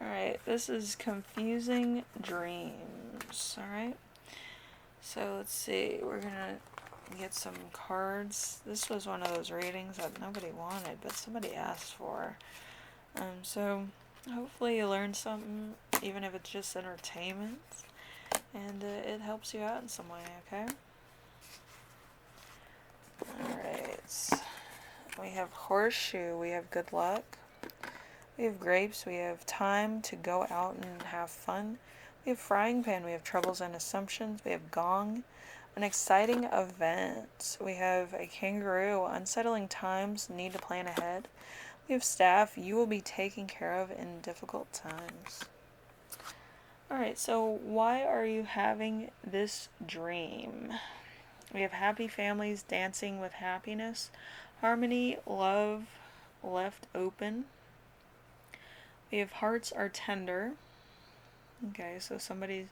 Alright, this is confusing dreams. Alright, so let's see. We're gonna get some cards. This was one of those readings that nobody wanted, but somebody asked for. So hopefully you learned something, even if it's just entertainment, and it helps you out in some way, okay? Alright, we have horseshoe, we have good luck. We have grapes, we have time to go out and have fun. We have frying pan, we have troubles and assumptions. We have gong, an exciting event. We have a kangaroo, unsettling times, need to plan ahead. We have staff, you will be taken care of in difficult times. Alright, so why are you having this dream? We have happy families dancing with happiness. Harmony, love, left open. We have hearts are tender. Okay, so somebody's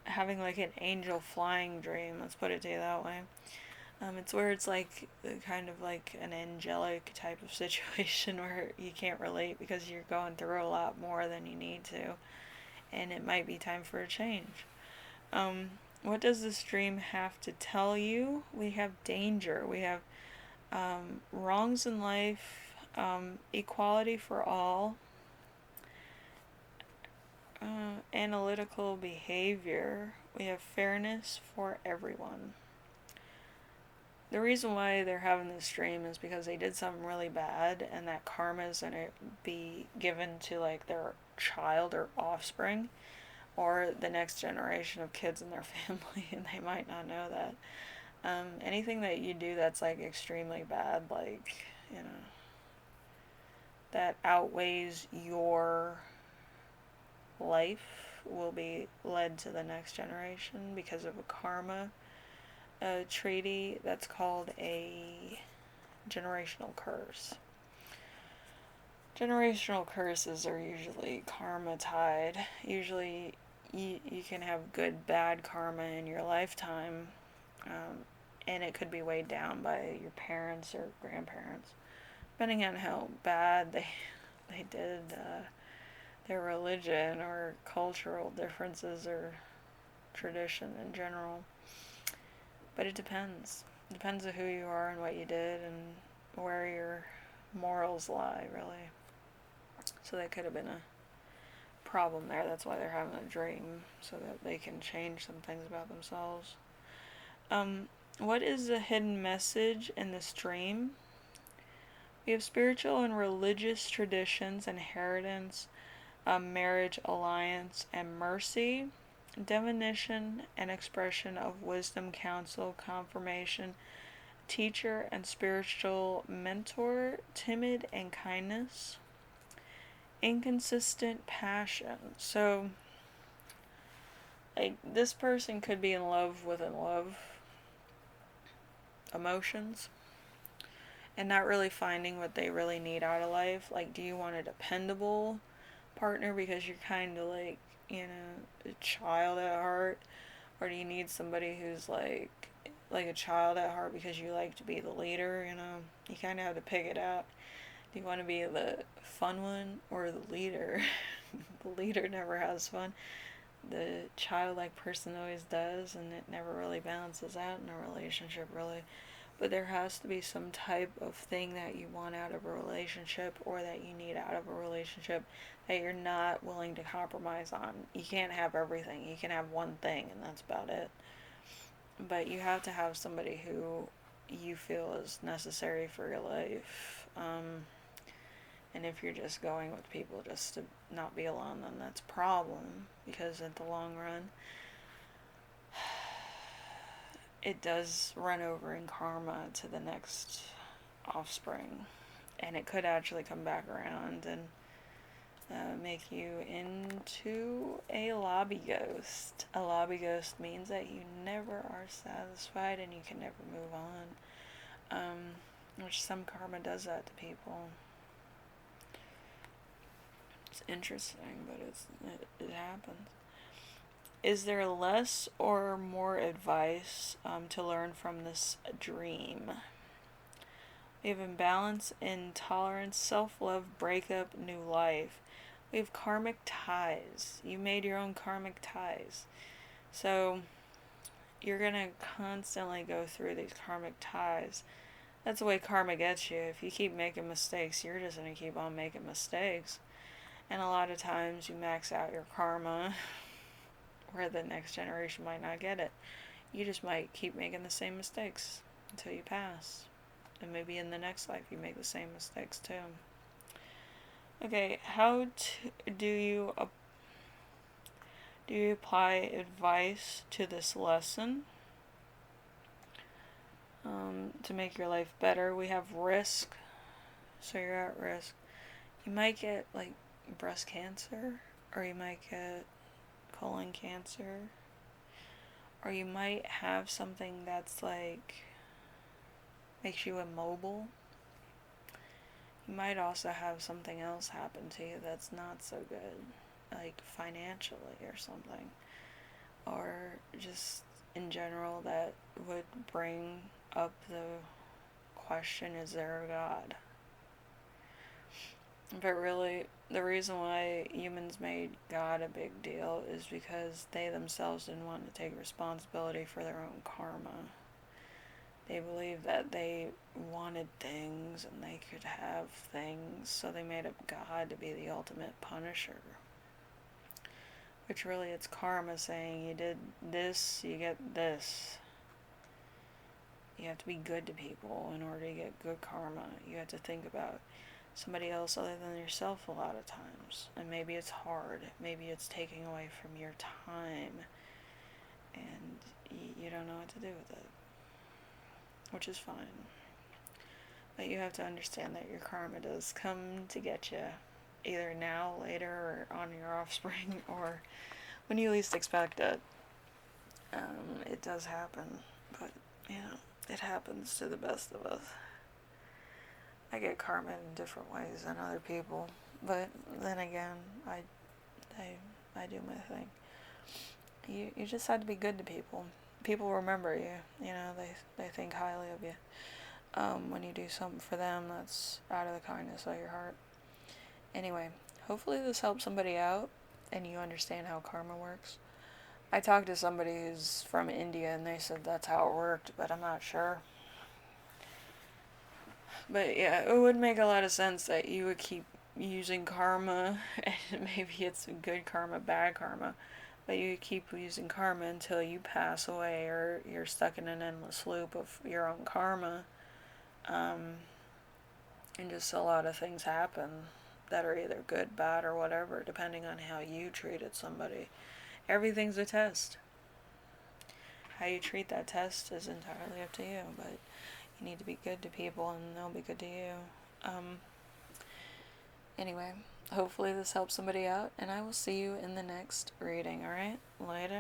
having like an angel flying dream. Let's put it to you that way. It's where it's like kind of like an angelic type of situation where you can't relate because you're going through a lot more than you need to, and it might be time for a change. What does this dream have to tell you? We have danger. We have wrongs in life, equality for all, analytical behavior. We have fairness for everyone. The reason why they're having this dream is because they did something really bad, and that karma is going to be given to like their child or offspring, or the next generation of kids in their family, and they might not know that. Anything that you do that's like extremely bad, like, that outweighs your life, will be led to the next generation because of a karma treaty that's called a generational curse. Generational curses are usually karma tied. Usually you can have good, bad karma in your lifetime, and it could be weighed down by your parents or grandparents, depending on how bad they did their religion or cultural differences or tradition in general. But it depends. It depends on who you are and what you did and where your morals lie, really. So that could have been a problem there. That's why they're having a dream, so that they can change some things about themselves. What is the hidden message in this dream? We have spiritual and religious traditions, inheritance, marriage, alliance, and mercy. Divination and expression of wisdom, counsel, confirmation, teacher and spiritual mentor, timid and kindness, inconsistent passion. So, like, this person could be in love with emotions and not really finding what they really need out of life. Like, do you want a dependable partner because you're kind of like, a child at heart, or do you need somebody who's like a child at heart because you like to be the leader? You kind of have to pick it out. Do you want to be the fun one or the leader? The leader never has fun. The childlike person always does, and it never really balances out in a relationship, really. But there has to be some type of thing that you want out of a relationship, or that you need out of a relationship, that you're not willing to compromise on. You can't have everything. You can have one thing, and that's about it. But you have to have somebody who you feel is necessary for your life. And if you're just going with people just to not be alone, then that's a problem, because in the long run, it does run over in karma to the next offspring, and it could actually come back around and make you into a lobby ghost. A lobby ghost means that you never are satisfied and you can never move on, which some karma does that to people. It's interesting, but it happens. Is there less or more advice to learn from this dream? We have imbalance, intolerance, self-love, breakup, new life. We have karmic ties. You made your own karmic ties. So you're going to constantly go through these karmic ties. That's the way karma gets you. If you keep making mistakes, you're just going to keep on making mistakes. And a lot of times you max out your karma where the next generation might not get it. You just might keep making the same mistakes until you pass. And maybe in the next life you make the same mistakes too. Okay, do you apply advice to this lesson to make your life better? We have risk, so you're at risk. You might get like breast cancer, or you might get colon cancer, or you might have something that's like makes you immobile. You might also have something else happen to you that's not so good, like financially or something, or just in general that would bring up the question, is there a God? But really, the reason why humans made God a big deal is because they themselves didn't want to take responsibility for their own karma. They believed that they wanted things and they could have things, so they made up God to be the ultimate punisher. Which really, it's karma saying, you did this, you get this. You have to be good to people in order to get good karma. You have to think about somebody else other than yourself a lot of times. And maybe it's hard. Maybe it's taking away from your time. And you don't know what to do with it. Which is fine. But you have to understand that your karma does come to get you. Either now, later, or on your offspring, or when you least expect it. It does happen. But, it happens to the best of us. I get karma in different ways than other people, but then again, I do my thing. You just have to be good to people. People remember you. They think highly of you. When you do something for them, that's out of the kindness of your heart. Anyway, hopefully this helps somebody out, and you understand how karma works. I talked to somebody who's from India, and they said that's how it worked, but I'm not sure. But yeah, it would make a lot of sense that you would keep using karma, and maybe it's good karma, bad karma, but you keep using karma until you pass away, or you're stuck in an endless loop of your own karma. And just a lot of things happen that are either good, bad, or whatever, depending on how you treated somebody. Everything's a test. How you treat that test is entirely up to you, but you need to be good to people and they'll be good to you. Anyway, hopefully this helps somebody out, and I will see you in the next reading, alright? Later.